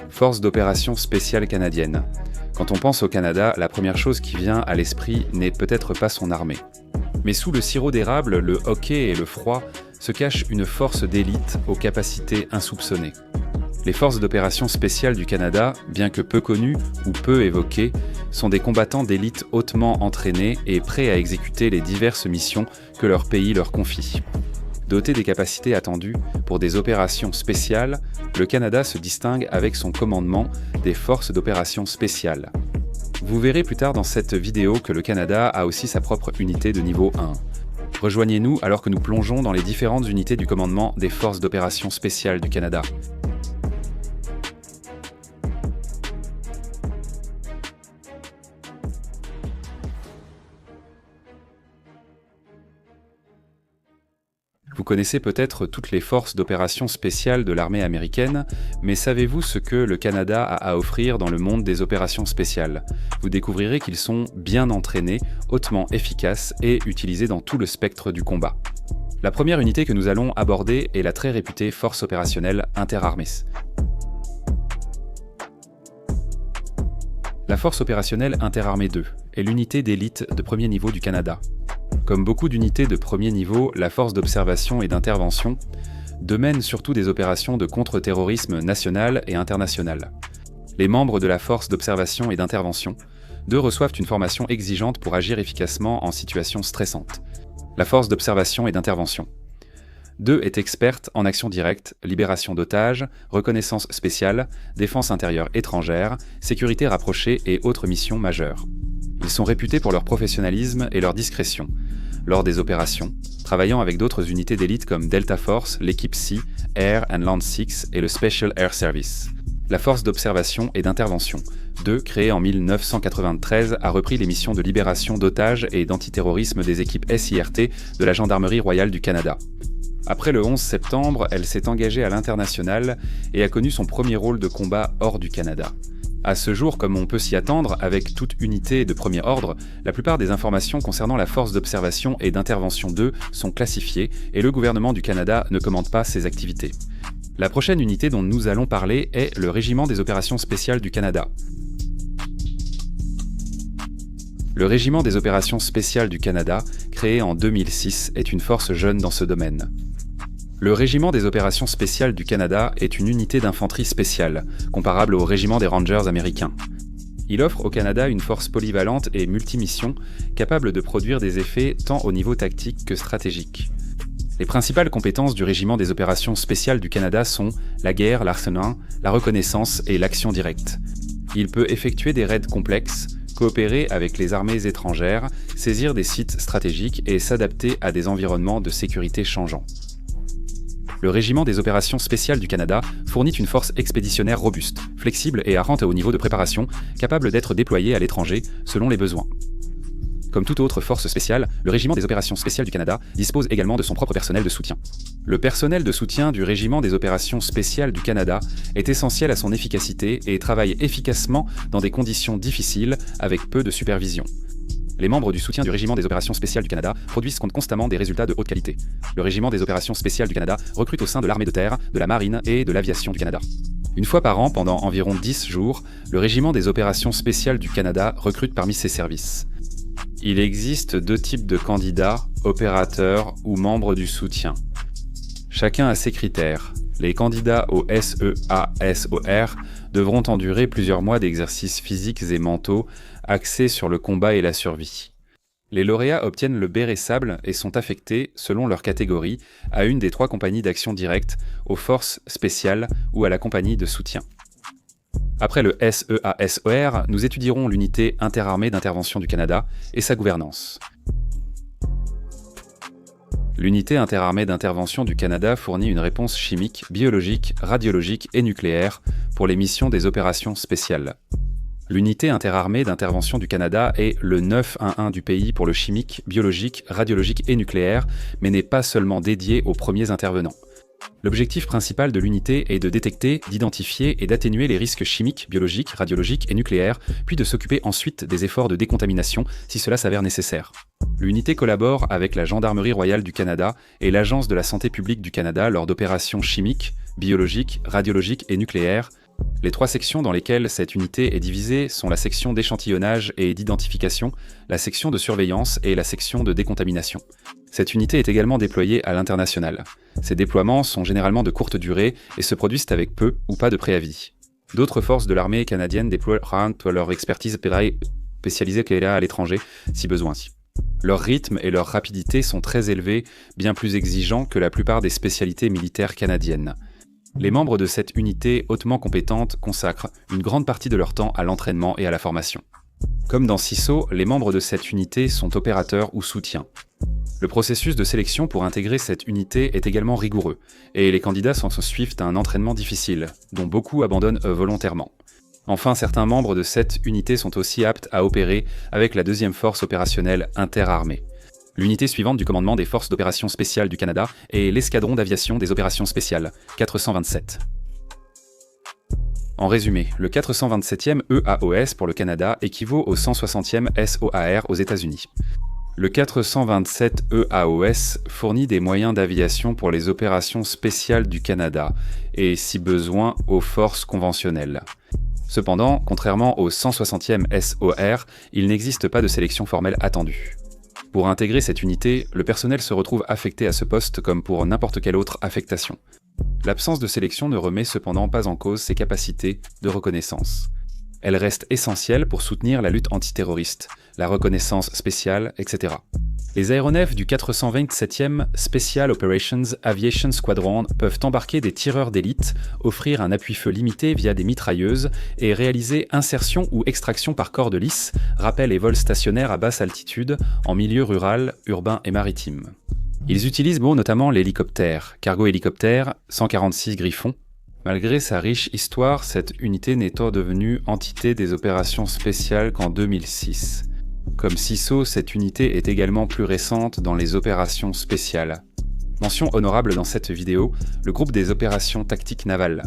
Force d'opération spéciale canadienne. Quand on pense au Canada, la première chose qui vient à l'esprit n'est peut-être pas son armée. Mais sous le sirop d'érable, le hockey et le froid se cache une force d'élite aux capacités insoupçonnées. Les forces d'opération spéciales du Canada, bien que peu connues ou peu évoquées, sont des combattants d'élite hautement entraînés et prêts à exécuter les diverses missions que leur pays leur confie. Doté des capacités attendues pour des opérations spéciales, le Canada se distingue avec son commandement des forces d'opération spéciales. Vous verrez plus tard dans cette vidéo que le Canada a aussi sa propre unité de niveau 1. Rejoignez-nous alors que nous plongeons dans les différentes unités du commandement des forces d'opération spéciales du Canada. Vous connaissez peut-être toutes les forces d'opération spéciales de l'armée américaine, mais savez-vous ce que le Canada a à offrir dans le monde des opérations spéciales? Vous découvrirez qu'ils sont bien entraînés, hautement efficaces et utilisés dans tout le spectre du combat. La première unité que nous allons aborder est la très réputée Force opérationnelle interarmées. La Force opérationnelle interarmée 2 est l'unité d'élite de premier niveau du Canada. Comme beaucoup d'unités de premier niveau, la force d'observation et d'intervention mène surtout des opérations de contre-terrorisme national et international. Les membres de la force d'observation et d'intervention reçoivent une formation exigeante pour agir efficacement en situations stressantes. La force d'observation et d'intervention est experte en action directe, libération d'otages, reconnaissance spéciale, défense intérieure étrangère, sécurité rapprochée et autres missions majeures. Ils sont réputés pour leur professionnalisme et leur discrétion lors des opérations, travaillant avec d'autres unités d'élite comme Delta Force, l'équipe C, Air and Land 6 et le Special Air Service. La force d'observation et d'intervention, créée en 1993, a repris les missions de libération d'otages et d'antiterrorisme des équipes SIRT de la Gendarmerie royale du Canada. Après le 11 septembre, elle s'est engagée à l'international et a connu son premier rôle de combat hors du Canada. À ce jour, comme on peut s'y attendre, avec toute unité de premier ordre, la plupart des informations concernant la force d'observation et d'intervention 2 sont classifiées et le gouvernement du Canada ne commande pas ses activités. La prochaine unité dont nous allons parler est le Régiment des opérations spéciales du Canada. Le Régiment des opérations spéciales du Canada, créé en 2006, est une force jeune dans ce domaine. Le Régiment des opérations spéciales du Canada est une unité d'infanterie spéciale, comparable au Régiment des Rangers américains. Il offre au Canada une force polyvalente et multimission, capable de produire des effets tant au niveau tactique que stratégique. Les principales compétences du Régiment des opérations spéciales du Canada sont la guerre, l'arsenal, la reconnaissance et l'action directe. Il peut effectuer des raids complexes, coopérer avec les armées étrangères, saisir des sites stratégiques et s'adapter à des environnements de sécurité changeants. Le Régiment des opérations spéciales du Canada fournit une force expéditionnaire robuste, flexible et à rente haut niveau de préparation, capable d'être déployée à l'étranger selon les besoins. Comme toute autre force spéciale, le Régiment des opérations spéciales du Canada dispose également de son propre personnel de soutien. Le personnel de soutien du Régiment des opérations spéciales du Canada est essentiel à son efficacité et travaille efficacement dans des conditions difficiles avec peu de supervision. Les membres du soutien du Régiment des opérations spéciales du Canada produisent constamment des résultats de haute qualité. Le Régiment des opérations spéciales du Canada recrute au sein de l'armée de terre, de la marine et de l'aviation du Canada. Une fois par an, pendant environ 10 jours, le Régiment des opérations spéciales du Canada recrute parmi ses services. Il existe 2 types de candidats, opérateurs ou membres du soutien. Chacun a ses critères. Les candidats au SEA-SOR devront endurer plusieurs mois d'exercices physiques et mentaux axés sur le combat et la survie. Les lauréats obtiennent le béret sable et sont affectés, selon leur catégorie, à une des 3 compagnies d'action directe, aux forces spéciales ou à la compagnie de soutien. Après le SEA-SOR, nous étudierons l'unité interarmée d'intervention du Canada et sa gouvernance. L'unité interarmée d'intervention du Canada fournit une réponse chimique, biologique, radiologique et nucléaire pour les missions des opérations spéciales. L'unité interarmée d'intervention du Canada est le 911 du pays pour le chimique, biologique, radiologique et nucléaire, mais n'est pas seulement dédié aux premiers intervenants. L'objectif principal de l'unité est de détecter, d'identifier et d'atténuer les risques chimiques, biologiques, radiologiques et nucléaires, puis de s'occuper ensuite des efforts de décontamination si cela s'avère nécessaire. L'unité collabore avec la Gendarmerie royale du Canada et l'Agence de la santé publique du Canada lors d'opérations chimiques, biologiques, radiologiques et nucléaires, Les 3 sections dans lesquelles cette unité est divisée sont la section d'échantillonnage et d'identification, la section de surveillance et la section de décontamination. Cette unité est également déployée à l'international. Ces déploiements sont généralement de courte durée et se produisent avec peu ou pas de préavis. D'autres forces de l'armée canadienne déploient leur expertise spécialisée à l'étranger, si besoin. Leur rythme et leur rapidité sont très élevés, bien plus exigeants que la plupart des spécialités militaires canadiennes. Les membres de cette unité hautement compétente consacrent une grande partie de leur temps à l'entraînement et à la formation. Comme dans CISO, les membres de cette unité sont opérateurs ou soutiens. Le processus de sélection pour intégrer cette unité est également rigoureux, et les candidats s'en suivent à un entraînement difficile, dont beaucoup abandonnent volontairement. Enfin, certains membres de cette unité sont aussi aptes à opérer avec la 2e force opérationnelle interarmée. L'unité suivante du commandement des forces d'opération spéciales du Canada est l'escadron d'aviation des opérations spéciales, 427. En résumé, le 427e EAOS pour le Canada équivaut au 160e SOAR aux États-Unis. Le 427 EAOS fournit des moyens d'aviation pour les opérations spéciales du Canada et, si besoin, aux forces conventionnelles. Cependant, contrairement au 160e SOR, il n'existe pas de sélection formelle attendue. Pour intégrer cette unité, le personnel se retrouve affecté à ce poste comme pour n'importe quelle autre affectation. L'absence de sélection ne remet cependant pas en cause ses capacités de reconnaissance. Elle reste essentielle pour soutenir la lutte antiterroriste, la reconnaissance spéciale, etc. Les aéronefs du 427e Special Operations Aviation Squadron peuvent embarquer des tireurs d'élite, offrir un appui-feu limité via des mitrailleuses et réaliser insertion ou extraction par corde lisse, rappel et vol stationnaire à basse altitude, en milieu rural, urbain et maritime. Ils utilisent notamment l'hélicoptère, cargo-hélicoptère 146 Griffon. Malgré sa riche histoire, cette unité n'étant devenue entité des opérations spéciales qu'en 2006. Comme CISO, cette unité est également plus récente dans les opérations spéciales. Mention honorable dans cette vidéo, le groupe des opérations tactiques navales.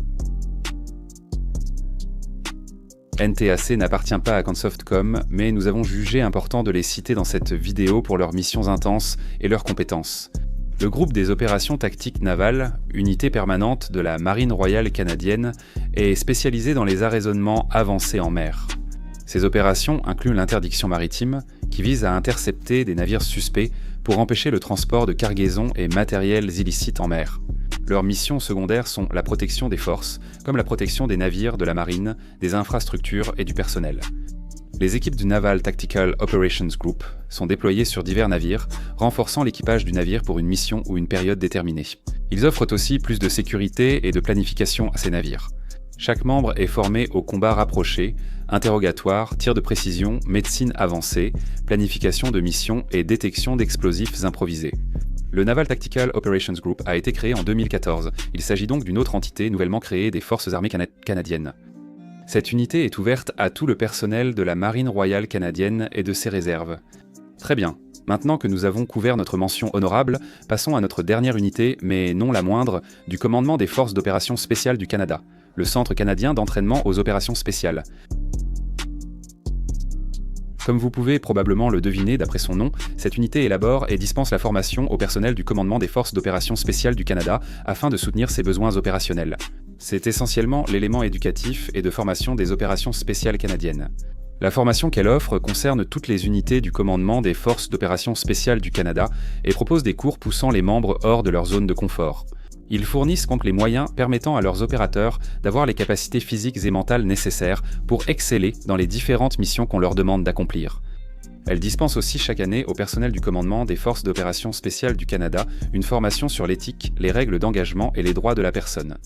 NTAC n'appartient pas à Consoftcom, mais nous avons jugé important de les citer dans cette vidéo pour leurs missions intenses et leurs compétences. Le groupe des opérations tactiques navales, unité permanente de la Marine royale canadienne, est spécialisé dans les arraisonnements avancés en mer. Ces opérations incluent l'interdiction maritime, qui vise à intercepter des navires suspects pour empêcher le transport de cargaisons et matériels illicites en mer. Leurs missions secondaires sont la protection des forces, comme la protection des navires de la marine, des infrastructures et du personnel. Les équipes du Naval Tactical Operations Group sont déployées sur divers navires, renforçant l'équipage du navire pour une mission ou une période déterminée. Ils offrent aussi plus de sécurité et de planification à ces navires. Chaque membre est formé au combat rapproché, interrogatoire, tir de précision, médecine avancée, planification de missions et détection d'explosifs improvisés. Le Naval Tactical Operations Group a été créé en 2014. Il s'agit donc d'une autre entité nouvellement créée des Forces armées canadiennes. Cette unité est ouverte à tout le personnel de la Marine royale canadienne et de ses réserves. Très bien. Maintenant que nous avons couvert notre mention honorable, passons à notre dernière unité, mais non la moindre, du commandement des Forces d'opération spéciales du Canada, le Centre canadien d'entraînement aux opérations spéciales. Comme vous pouvez probablement le deviner d'après son nom, cette unité élabore et dispense la formation au personnel du commandement des Forces d'opération spéciales du Canada afin de soutenir ses besoins opérationnels. C'est essentiellement l'élément éducatif et de formation des opérations spéciales canadiennes. La formation qu'elle offre concerne toutes les unités du commandement des Forces d'opération spéciales du Canada et propose des cours poussant les membres hors de leur zone de confort. Ils fournissent donc les moyens permettant à leurs opérateurs d'avoir les capacités physiques et mentales nécessaires pour exceller dans les différentes missions qu'on leur demande d'accomplir. Elle dispense aussi chaque année au personnel du commandement des Forces d'opération spéciales du Canada une formation sur l'éthique, les règles d'engagement et les droits de la personne.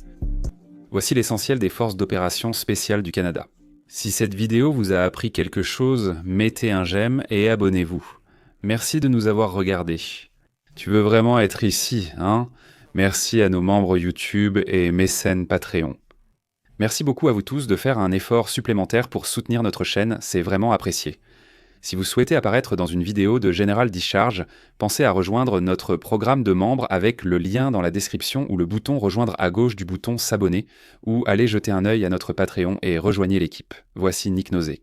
Voici l'essentiel des Forces d'opération spéciales du Canada. Si cette vidéo vous a appris quelque chose, mettez un j'aime et abonnez-vous. Merci de nous avoir regardés. Tu veux vraiment être ici, hein ? Merci à nos membres YouTube et mécènes Patreon. Merci beaucoup à vous tous de faire un effort supplémentaire pour soutenir notre chaîne, c'est vraiment apprécié. Si vous souhaitez apparaître dans une vidéo de General Discharge, pensez à rejoindre notre programme de membres avec le lien dans la description ou le bouton rejoindre à gauche du bouton s'abonner, ou allez jeter un œil à notre Patreon et rejoignez l'équipe. Voici Nick Nosé.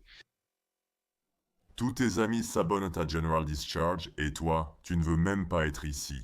Tous tes amis s'abonnent à General Discharge et toi, tu ne veux même pas être ici.